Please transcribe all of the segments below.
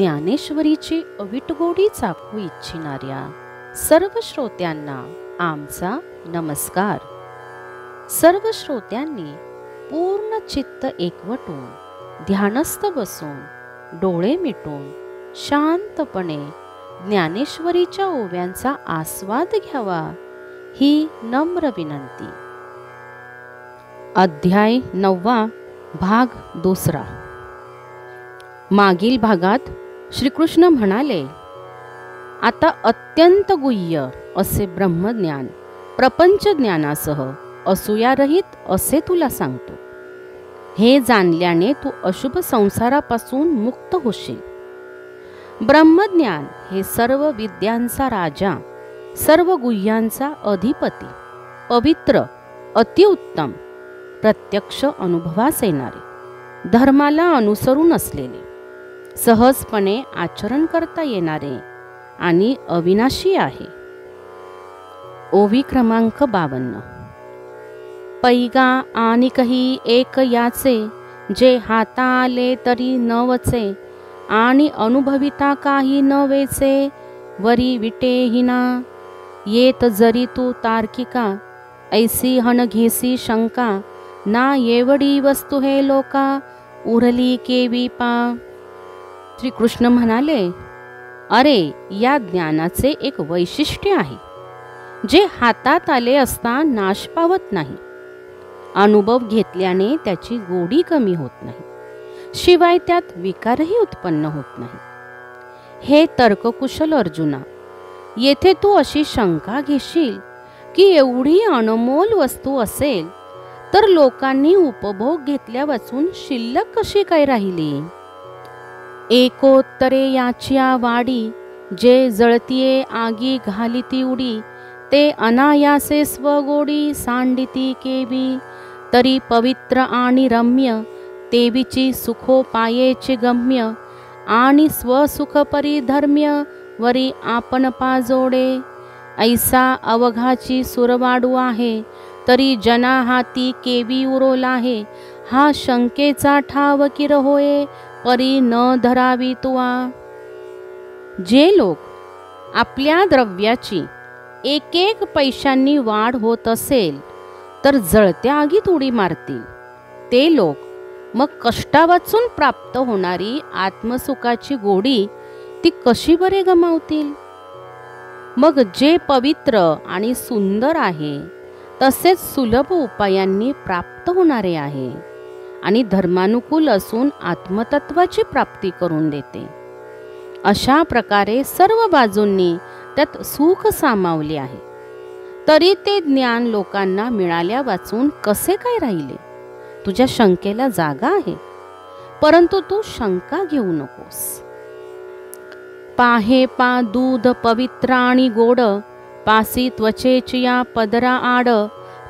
ज्ञानेश्वरीची अविटगोडी चाखू इच्छिणाऱ्या सर्व श्रोत्यांना आमचा नमस्कार। सर्व श्रोत्यांनी पूर्ण चित्त एकवटून ध्यानस्थ बसून डोळे मिटून शांतपणे ज्ञानेश्वरीच्या ओव्यांचा आस्वाद घ्यावा ही नम्र विनंती। अध्याय 9 भाग 2। मागील भागात श्रीकृष्ण म्हणाले, आता अत्यंत गुह्य असे ब्रह्मज्ञान प्रपंच ज्ञानासह असूयारहित असे तुला सांगतो। हे जाणल्याने तू अशुभ संसारापासून मुक्त होशील। ब्रह्मज्ञान हे सर्व विद्यांचा राजा, सर्व गुह्यांचा अधिपती, पवित्र, अतिउत्तम, प्रत्यक्ष अनुभवास येणारे, धर्माला अनुसरून असलेले, सहजपणे आचरण करता येणारे आणि अविनाशी आहे। ओवी क्रमांक 52। पैगा आणि काही एक याचे, जे हाता आले तरी न वचे, आणि अनुभविता काही न वेचे, वरी विटेहिना, येत जरी तू तार्किका, ऐसी हन घेसी शंका, ना येवडी वस्तू हे लोका, उरली केवी पा। श्रीकृष्ण म्हणाले, अरे या ज्ञानाचे एक वैशिष्ट्य आहे, जे हातात आले असता नाश पावत नाही, अनुभव घेतल्याने त्याची गोडी कमी होत नाही, शिवाय त्यात विकारही उत्पन्न होत नाही। हे तर्ककुशल अर्जुना, येथे तू अशी शंका घेशील की एवढी अनमोल वस्तू असेल तर लोकांनी उपभोग घेतल्या वाचून शिल्लक कशी काय राहिली। एकोत्तरे याच्या वाडी, जे जळतीये आगी घालिती उडी, ते अनायासे स्वगोडी सांडिती केवी, तरी पवित्र आणि रम्य, तेवीची सुखोपायेचे गम्य, आणि स्वसुख परिधर्म्य, वरी आपण पाजोडे, ऐसा अवघाची सुरवाडू आहे, तरी जना हाती केवी उरोल आहे, हा शंकेचा ठाव किर होये, परी न धरावी तुआ। जे लोक आपल्या द्रव्याची एक एक पैशांनी वाढ होत असेल तर जळत्या आगीत उडी मारतील, ते लोक मग कष्टावाचून प्राप्त होणारी आत्मसुखाची गोडी ती कशी बरे गमावतील। मग जे पवित्र आणि सुंदर आहे, तसेच सुलभ उपायांनी प्राप्त होणारे आहे, आणि धर्मानुकूल असून आत्मतत्वाची प्राप्ती करून देते, अशा प्रकारे सर्व बाजूंनी त्यात सुख सामावले आहे, तरी ते ज्ञान लोकांना मिळाल्या वाचून कसे काय राहिले। तुझ्या शंकेला जागा आहे, परंतु तू शंका घेऊ नकोस। पाहे पा दूध पवित्र आणि गोड, पासी त्वचेचिया पदरा आड,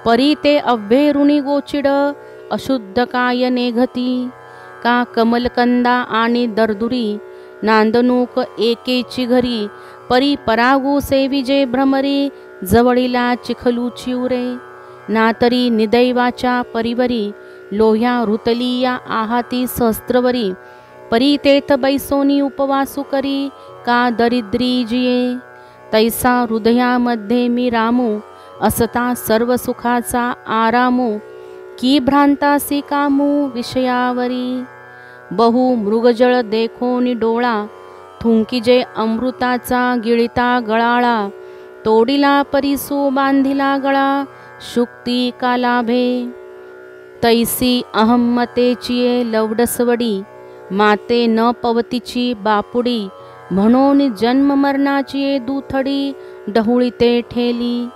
परी ते अव्हेरुणी गोचिड, अशुद्ध काय नेघती, का कमलकंदा आणि दर्दुरी, नांदणूक एकेची घरी, परी परागू सेविजे भ्रमरी, जवळीला चिखलूची उरे, ना तरी निदैवाच्या परिवरी, लोह्या ऋतलिया आहाती सहस्त्रवरी, परी तेथ बैसोनी उपवासू करी, का दरिद्री जिये, तैसा हृदयामध्ये मी रामू, असता सर्व सुखाचा आरामू, की भ्रांतासी कामू विषयावरी, बहु मृगजळ देखोनी डोळा, थुंकीजे अमृताचा गिळिता गळाळा, तोडिला परिसू बांधिला गळा, शुक्ती का लाभे, तैसी अहम्मतेचिये लवडसवडी, माते न पवतीची बापुडी, म्हणून जन्म मरणाची दुथडी, डहुळीते ठेली,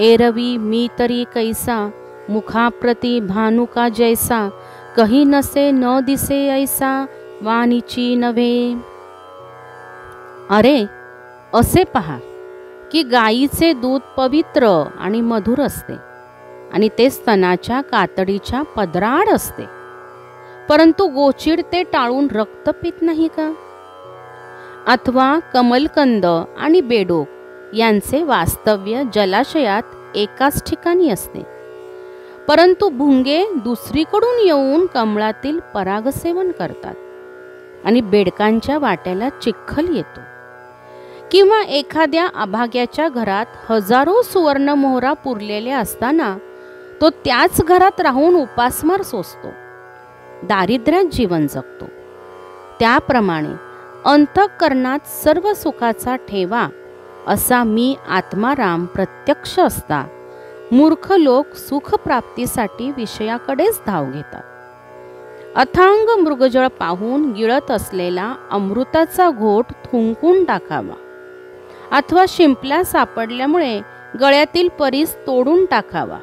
एरवी मी तरी कैसा, मुखाप्रती भानुका जैसा, कही नसे न दिसे ऐसा, वाणीची नव्हे। अरे असे पहा की गायीचे दूध पवित्र आणि मधुर असते, आणि ते स्तनाच्या कातडीच्या पदराआड असते, परंतु गोचिड ते टाळून रक्त पित नाही का। अथवा कमलकंद आणि बेडूक यांचे वास्तव्य जलाशयात एकाच ठिकाणी असते, परंतु भुंगे दुसरीकडून येऊन कमळातील परागसेवन करतात, आणि बेडकांच्या वाट्याला चिखल येतो. किंवा एखाद्या अभाग्याच्या घरात हजारो सुवर्णमोहरा पुरलेल्या असताना तो त्याच घरात राहून उपासमार सोसतो, दारिद्र्यात जीवन जगतो. त्याप्रमाणे अंतःकरणात सर्व सुखाचा ठेवा असा मी आत्माराम प्रत्यक्ष असता मूर्ख लोक सुखप्राप्तीसाठी विषयाकडेच धाव घेतात. अथांग मृगजळ पाहून गिळत असलेला अमृताचा घोट थुंकून टाकावा, अथवा शिंपल्या सापडल्यामुळे गळ्यातील परीस तोडून टाकावा.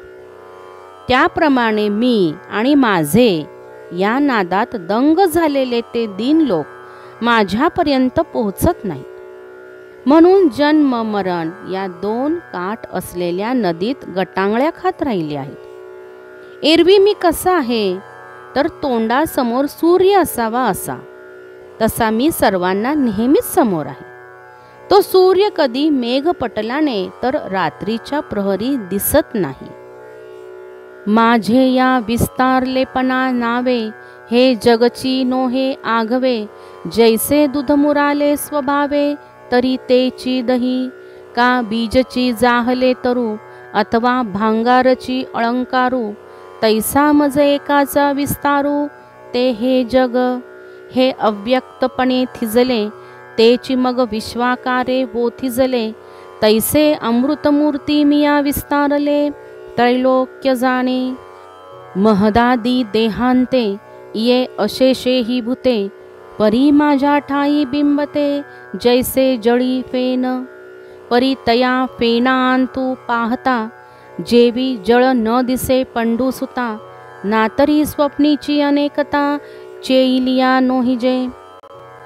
त्याप्रमाणे मी आणि माझे या नादात दंग झालेले ते दीन लोक माझ्यापर्यंत पोहोचत नाहीत. म्हणून जन्म मरण या दोन काठ असलेल्या नदीत गटांगळ्या खात राहिले आहेत. एरवी मी कसा आहे तर तोंडासमोर सूर्य असावा असा, तसा मी सर्वांना नेहमीच समोर आहे. तो सूर्य कधी मेघपटलाने तर रात्रीच्या प्रहरी दिसत नाही. माझे या विस्तारलेपणा नावे हे जगची नोहे आघवे, जैसे दूध मुराले स्वभावे तरी तेची दही, का बीजची जाहले तरू अथवा भांगारची अलंकारू, तैसा मज एकाचा विस्तारू ते हे जग. हे अव्यक्तपणे थिजले तेची मग विश्वाकारे वो थिजले, तैसे अमृतमूर्ती मिया विस्तारले त्रैलोक्य जाणे. महदादी देहांते ये अशेषे ही भूते, परी माझ्या ठाई बिंबते जैसे जळी फेन. परी तया फेनांतू पाहता, जेवी जळ न दिसे पंडू सुता, नातरी स्वप्नीची अनेकता चेईलिया नोहिजे.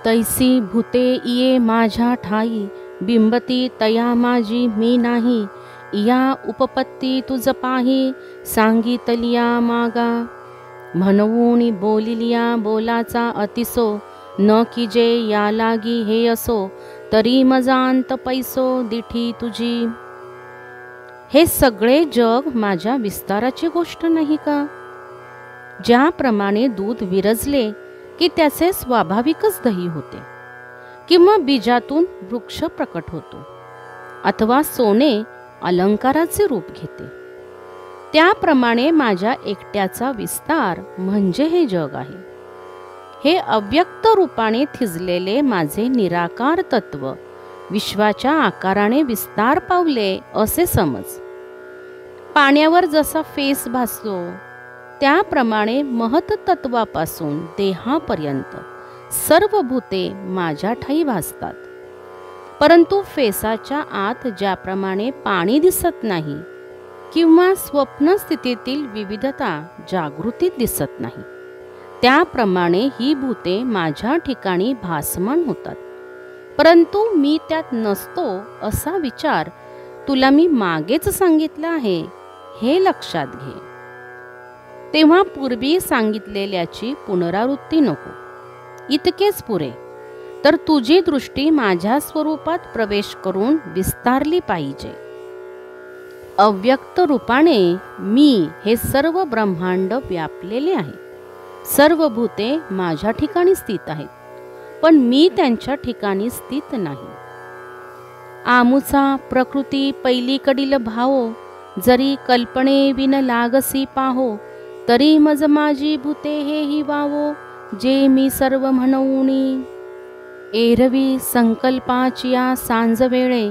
तैसी भूते इये माझ्या ठाई, बिंबती तया माझी मी नाही. या उपपत्ती तुझ पाही, सांगितलिया मागा. म्हणून बोलिलिया बोलाचा अतिसो, न की जे या लागी हे असो, तरी मजांत पैसो दिठी तुझी. हे सगळे जग माझ्या विस्ताराची गोष्ट नाही का? ज्याप्रमाणे दूध विरजले की त्याचे स्वाभाविकच दही होते, किंवा बीजातून वृक्ष प्रकट होतो, अथवा सोने अलंकाराचे रूप घेते, त्याप्रमाणे माझ्या एकट्याचा विस्तार म्हणजे हे जग आहे. हे अव्यक्त रूपाने थिजलेले माझे निराकार तत्व विश्वाच्या आकाराने विस्तार पावले असे समज. पाण्यावर जसा फेस भासतो त्याप्रमाणे महत्तत्वापासून देहापर्यंत सर्व भूते माझ्या ठाई भासतात. परंतु फेसाच्या आत ज्याप्रमाणे पाणी दिसत नाही, किंवा स्वप्न स्थितीतील विविधता जागृतीत दिसत नाही, त्याप्रमाणे ही भूते माझ्या ठिकाणी भासमान होतात. परंतु मी त्यात नसतो असा विचार तुला मी मागेच सांगितला आहे, हे लक्षात घे. तेव्हा पूर्वी सांगितलेल्याची पुनरावृत्ती नको, इतकेच पुरे. तर तुझी दृष्टी माझ्या स्वरूपात प्रवेश करून विस्तारली पाहिजे. अव्यक्त रूपाने मी हे सर्व ब्रह्मांड व्यापलेले आहे. सर्व भूते माझ्या ठिकाणी स्थित आहेत, पण मी त्यांच्या ठिकाणी स्थित नाही. आमुचा प्रकृती पैलीकडील भावो, जरी कल्पने विन लागसी पाहो, तरी मज माझी भूते हे ही वावो, जे मी सर्व म्हणूनी. एरवी संकल्पाचिया सांज वेळे,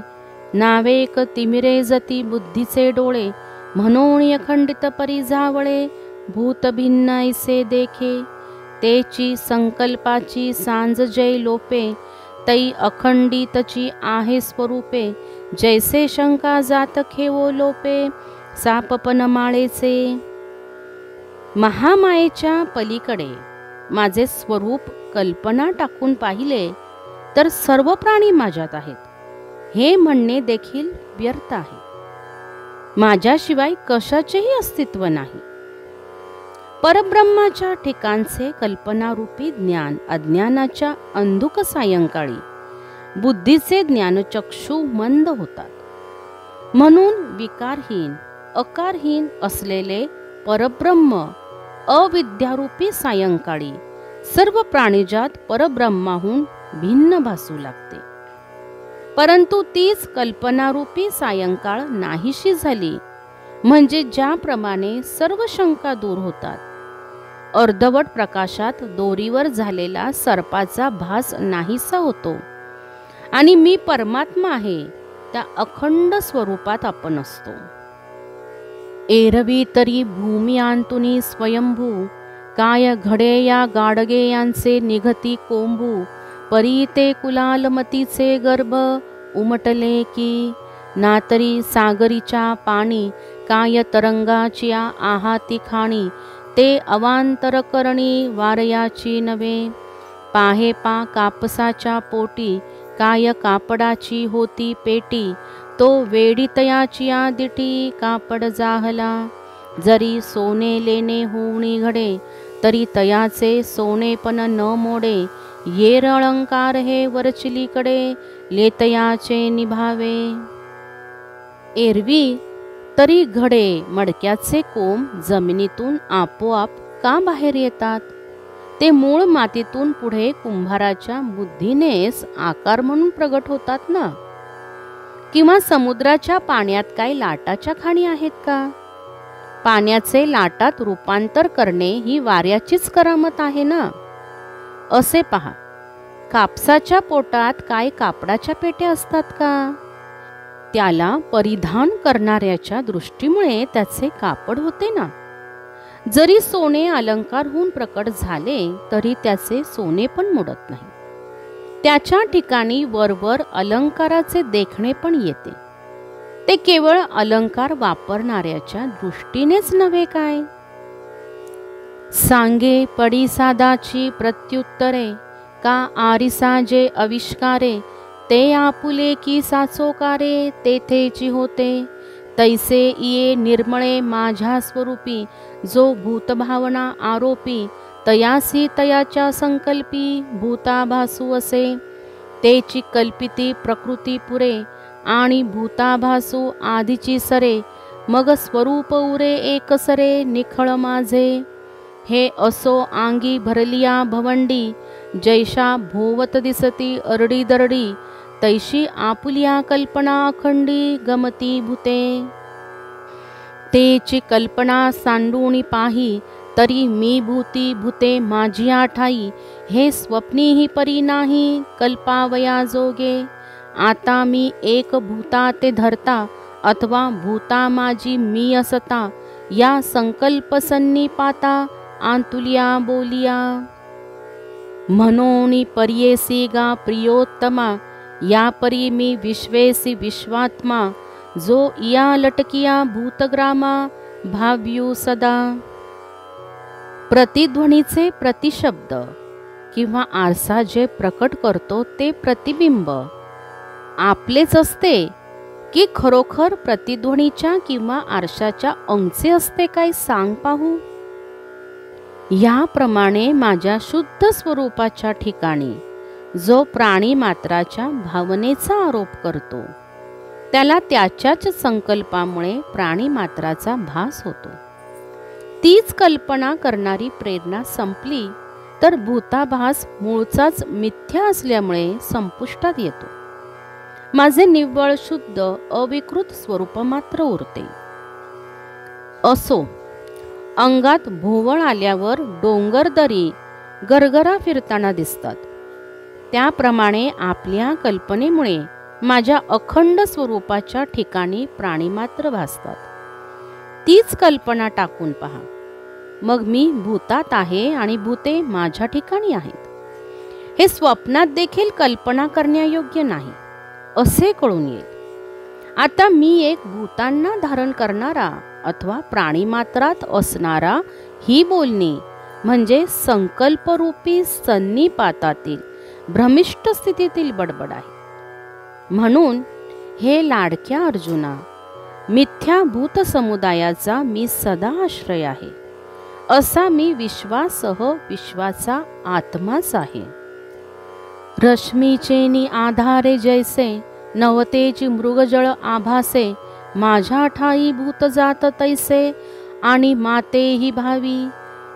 नावेक तिमिरे जती बुद्धीचे डोळे, म्हणून अखंडित परिजावळे, भूत भिन्न ऐसे देखे. तेची संकल्पाची सांज जै लोपे, तै अखंडितची आहे स्वरूपे, जैसे शंका जात खेवो लोपे, सापपन माळेचे. महामायेच्या पलीकडे माझे स्वरूप कल्पना टाकून पाहिले तर सर्व प्राणी माझ्यात आहेत हे म्हणणे देखील व्यर्थ आहे. माझ्याशिवाय कशाचेही अस्तित्व नाही. परब्रह्माच्या ठिकाणचे कल्पनारूपी ज्ञान अज्ञानाच्या अंधुक सायंकाळी बुद्धीचे ज्ञानचक्षु मंद होतात. म्हणून विकारहीन अकारहीन असलेले परब्रह्म अविद्यारूपी सायंकाळी सर्व प्राणिजात परब्रह्माहून भिन्न भासू लागते. परंतु तीच कल्पनारूपी सायंकाळ नाहीशी झाली म्हणजे ज्याप्रमाणे सर्व शंका दूर होतात. अर्धवट प्रकाशात दोरीवर झालेला सर्पाचा भास नाहीसा होतो आणि मी परमात्मा आहे त्या अखंड स्वरूपात आपण असतो. एरवी तरी भूमी अंतुनी स्वयंभू, काय घडे या गाडगे यांचे निघती कोंबू, परी ते कुलालमतीचे गर्भ उमटले की, ना तरी सागरीच्या पाणी काय तरंगाची आहाती खाणी, ते अवांतर करणी वारयाची नव्हे. पाहे पा कापसाच्या पोटी काय कापडाची होती पेटी, तो वेडितयाची दिठी कापड जाहला. जरी सोने लेणे होऊनी घडे तरी तयाचे सोनेपण न मोडे, येर अलंकार हे वरचिलीकडे लेतयाचे निभावे. एरवी तरी घडे मडक्याचे कोंब जमिनीतून आपोआप का बाहेर येतात? ते मूळ मातीतून पुढे कुंभाराच्या बुद्धीनेच आकार म्हणून प्रगट होतात ना. किंवा समुद्राच्या पाण्यात काय लाटाच्या खाणी आहेत का? पाण्याचे लाटात रूपांतर करणे ही वाऱ्याचीच करामत आहे ना. असे पहा, कापसाच्या पोटात काय कापडाच्या पेट्या असतात का? त्याला परिधान करणाऱ्याच्या दृष्टीमुळे त्याचे कापड होते ना. जरी सोने अलंकार होऊन प्रकट झाले तरी त्याचे सोने पण मोडत नाही. त्याच्या ठिकाणी वरवर अलंकाराचे देखणे पण येते. ते केवळ अलंकार वापरणाऱ्याच्या दृष्टीनेच नव्हे काय. सांगे पडी सादाची प्रत्युत्तरे, का आरिसा जे आविष्कारे, ते आपुले की साचोकारे तेथेची होते. तैसे इये निर्मळे माझ्या स्वरूपी, जो भूतभावना आरोपी, तयासी तयाच्या संकल्पी भूताभासू असे. तेची कल्पिती प्रकृती पुरे, आणि भूताभासू आधीची सरे, मग स्वरूप उरे एकसरे निखळ माझे. हे असो आंगी भरलिया भवंडी, जैशा भोवत दिसती अरडी दरडी, तैशी आपुलिया कल्पना अखंडी गमती भूते. तेची कल्पना सांडूनी पाही, तरी मी भूती भूते माझी ठाई, हे स्वप्नीही परी नाही कल्पावया जोगे. आता मी एक भूता ते धरता, अथवा भूता माझी मी असता, या संकल्प सन्निपाता आंतुलिया बोलिया. म्हणोनी पर्येसी गा प्रियोत्तमा, या परी मी विश्वेसी विश्वात्मा, जो या लटकिया भूतग्रामा भाव्यू सदा. प्रतिध्वनीचे प्रतिशब्द किंवा आरसा जे प्रकट करतो ते प्रतिबिंब आपलेच असते की खरोखर प्रतिध्वनीच्या किंवा आरशाच्या अंगचे असते काय सांग पाहू. याप्रमाणे माझ्या शुद्ध स्वरूपाच्या ठिकाणी जो प्राणी मात्राच्या भावनेचा आरोप करतो त्याला त्याच्याच संकल्पामुळे प्राणी मात्राचा भास होतो. तीच कल्पना करणारी प्रेरणा संपली तर भूताभास मूळचाच मिथ्या असल्यामुळे संपुष्टात येतो. माझे निव्वळ शुद्ध अविकृत स्वरूप मात्र उरते. असो, अंगात भोवळ आल्यावर डोंगरदरी गरगरा फिरताना दिसतात. त्याप्रमाणे आपल्या कल्पनेमुळे माझ्या अखंड स्वरूपाच्या ठिकाणी प्राणी मात्र भासतात. तीच कल्पना टाकून पहा, मग मी भूतात आहे आणि भूते माझ्या ठिकाणी आहेत. हे स्वप्नात देखील कल्पना करण्यायोग्य नाही असे कळून येईल. आता मी एक भूतांना धारण करणारा अथवा प्राणीमात्रात असणारा ही बोलणी म्हणजे संकल्परूपी सन्निपातातील भ्रमिष्ट स्थितीतील बडबड आहे. म्हणून हे लाडक्या अर्जुना, मिथ्या भूत समुदायाचा मी सदा आश्रय आहे, असा मी विश्वासह विश्वाचा आत्माच आहे. रश्मीचे आधारे जैसे नवतेची मृगजळ आभासे, माझ्या ठाई भूत जात तैसे आणि मातेही भावी.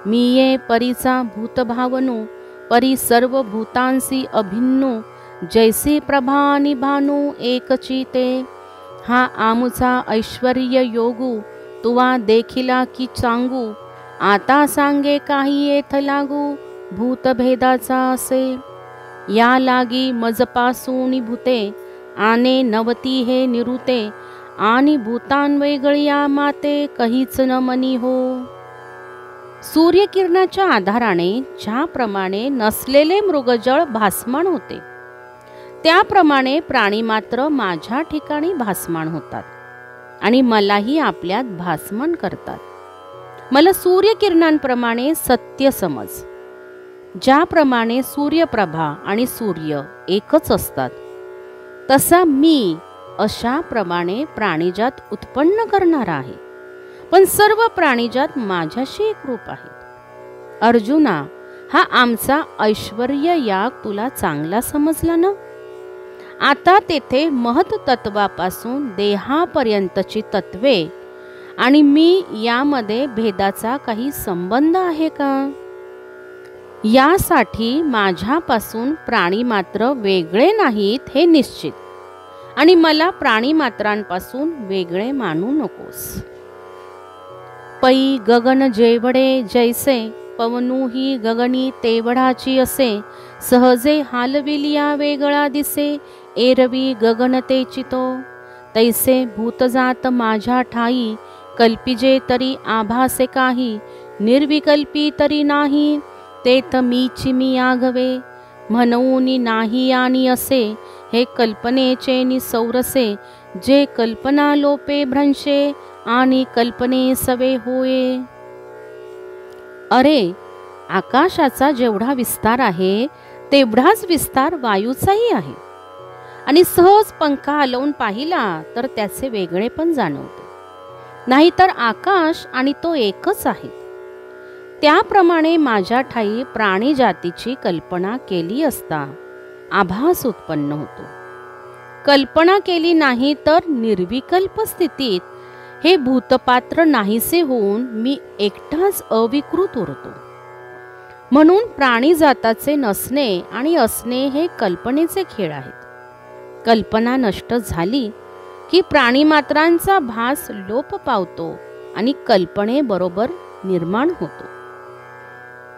मी ये परीचा भूतभावनू परी सर्व भूतांसी अभिन्नू जैसी प्रभा निभानू एकची ते। हा आमुचा ऐश्वर्य योगू तुवा देखिला की सांगू, आता सांगे काही येथ लागू भूतभेदाचा असे। या लागी मजपासून भूते आने नवती हे निरुते, आणि भूतांवेगळ्या माते कहीच न मनी हो। सूर्यकिरणाच्या आधाराने ज्याप्रमाणे नसलेले मृगजळ भासमान होते, त्याप्रमाणे प्राणी मात्र माझ्या ठिकाणी भासमान होतात आणि मलाही आपल्यात भासमान करतात। मला सूर्यकिरणांप्रमाणे सत्य समज। ज्याप्रमाणे सूर्यप्रभा आणि सूर्य एकच असतात, तसा मी अशाप्रमाणे प्राणीजात उत्पन्न करणारा आहे, पण सर्व प्राणीजात माझ्याशी एकरूप आहेत। अर्जुना, हा आमचा ऐश्वर्य याग तुला चांगला समजला ना? आता तेथे महत तत्वापासून देहापर्यंतची तत्वे आणि मी यामध्ये भेदाचा काही संबंध आहे का? यासाठी माझ्यापासून प्राणी मात्र वेगळे नाहीत हे निश्चित, आणि मला प्राणी मात्रांपासून वेगळे मानू नकोस। पै गगन जेवढे जैसे, पवनूही गगनी तेवढाची असे। सहजे हालविलिया वेगळा दिसे, एरवी गगन ते चितो। तैसे भूतजात माझ्या ठाई, कल्पिजे तरी आभासे काही। निर्विकल्पी तरी नाही, तेथ मीची मी आघवे। म्हणून नाही आणि असे, हे कल्पनेचे निसौरसे। जे कल्पना लोपे भ्रंशे, आणि कल्पने सवे होये। अरे, आकाशाचा जेवढा विस्तार आहे तेवढाच विस्तार वायूचाही आहे, आणि सहज पंखा हलवून पाहिला तर त्याचे वेगळे पण जाणवते। नाहीतर आकाश आणि तो एकच आहे। त्याप्रमाणे माझ्या ठाई प्राणी जातीची कल्पना केली असता आभास उत्पन्न होतो। कल्पना केली नाही तर निर्विकल्प स्थितीत हे भूतपात्र नाहीसे होऊन मी एकटाच अविकृत उरतो। म्हणून प्राणी जाताचे नसणे आणि असणे हे कल्पनेचे खेळ आहेत। कल्पना नष्ट झाली की प्राणीमात्रांचा भास लोप पावतो आणि कल्पनेबरोबर निर्माण होतो।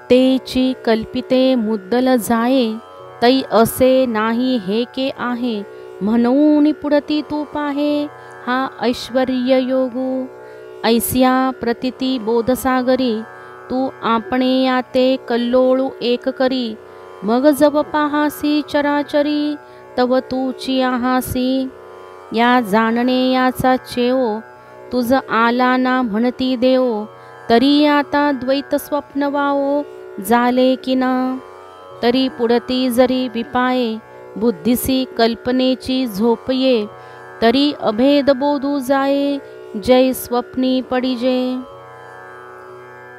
तेची कल्पिते मुद्दल जाये, तै असे नाही हे के आहे। म्हणून पुढती तू पाहे, हा ऐश्वर्य योगू। ऐसिया प्रतीती बोधसागरी, तू आपणे याते कल्लोळू एक करी। मग जब पाहासी चराचरी, तव तूची आहासी। या जाणणे याचा चेओ, तुझ आला ना म्हणती देओ। तरी आता द्वैत स्वप्न वाओ, झाले की ना। तरी पुढती जरी विपाये, बुद्धीसी कल्पनेची झोप ये। तरी अभेद बोधू जाये, जय स्वप्नी पडिजे।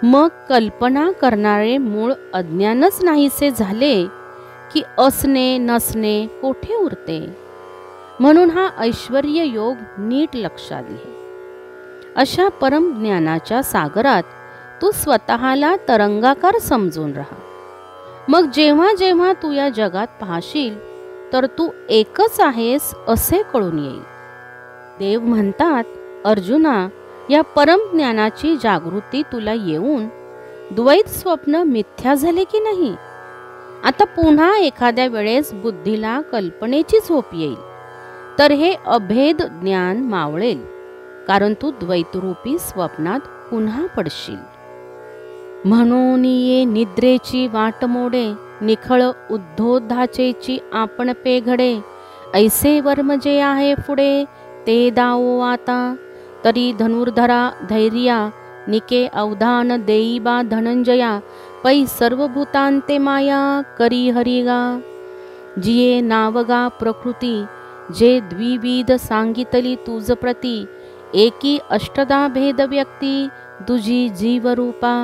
मग कल्पना करणारे मूळ अज्ञानच नाहीसे झाले की असणे नसणे कोठे उरते। म्हणून हा ऐश्वर्य योग नीट लक्षात घे। अशा परम ज्ञानाच्या सागरात तू स्वतःला तरंगाकार समजून राहा। मग जेव्हा जेव्हा तू या जगात पाहशील तर तू एकच आहेस असे कळून येईल। देव म्हणतात, अर्जुना, या परम ज्ञानाची जागृती तुला येऊन द्वैत स्वप्न मिथ्या झाले की नाही? आता पुन्हा एखाद्या वेळेस बुद्धीला कल्पनेची झोप येईल तर हे अभेद ज्ञान मावळेल, कारण तू द्वैतरूपी स्वप्नात पुन्हा पडशील। म्हणून ये निद्रेची वाट मोडे, निखळ उद्धोधाचेची आपण पेघडे। ऐसे वर्म जे आहे पुढे, ते दावो आता। तरी धनुर्धरा धैर्या, निके अवधान देईबा धनंजया। पै सर्वभूतांते माया, करी हरिगा। जिये नावगा प्रकृती, जे द्विविध सांगितली तुझ प्रती। एकी अष्टदा भेद व्यक्ती, तुझी जीवरूपा।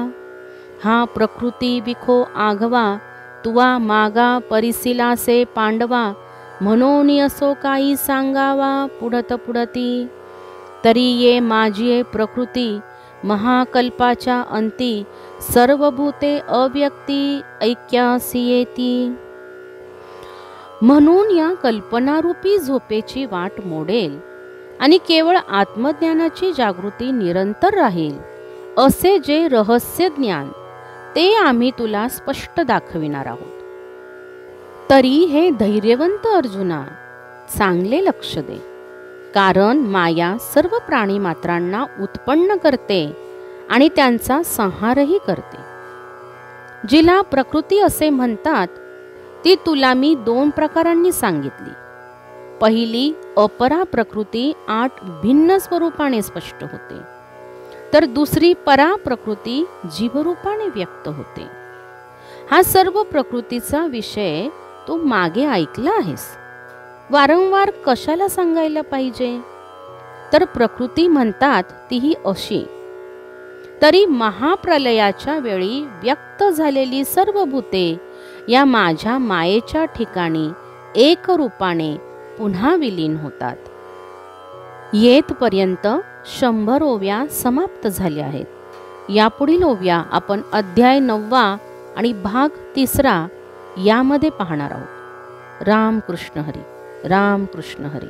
हा प्रकृती विखो आघवा, तुवा मागा परिसिलासे पांडवा। म्हणून असो काही सांगावा पुढत पुढती। तरी ये माझी प्रकृती, महाकल्पाच्या अंती सर्व भूते अव्यक्ती ऐक्यासी येती. म्हणून या कल्पनारूपी झोपेची वाट मोडेल आणि केवळ आत्मज्ञानाची जागृती निरंतर राहील असे जे रहस्य ज्ञान ते आम्ही तुला स्पष्ट दाखविणार आहोत. तरी हे धैर्यवंत अर्जुना, चांगले लक्ष दे, कारण माया सर्व प्राणी मात्रांना उत्पन्न करते आणि त्यांचा संहारही करते. जिला प्रकृती असे म्हणतात ती तुला मी 2 प्रकारांनी सांगितली. पहिली अपरा प्रकृती 8 भिन्न स्वरूपाने स्पष्ट होते, तर दुसरी परा प्रकृती जीवरूपाने व्यक्त होते. हा सर्व प्रकृतीचा विषय तू मागे ऐकला आहेस. वारंवार कशाला सांगायला पाहिजे? तर प्रकृती म्हणतात तीही अशी. तरी महाप्रलयाच्या वेळी व्यक्त झालेली सर्व भूते या माझ्या मायेच्या ठिकाणी एक रूपाने पुन्हा विलीन होतात. येथपर्यंत 100 ओव्या समाप्त झाल्या आहेत. यापुढील ओव्या आपण अध्याय 9 आणि भाग 3 यामध्ये पाहणार आहोत. राम कृष्ण हरी. राम कृष्ण हरी.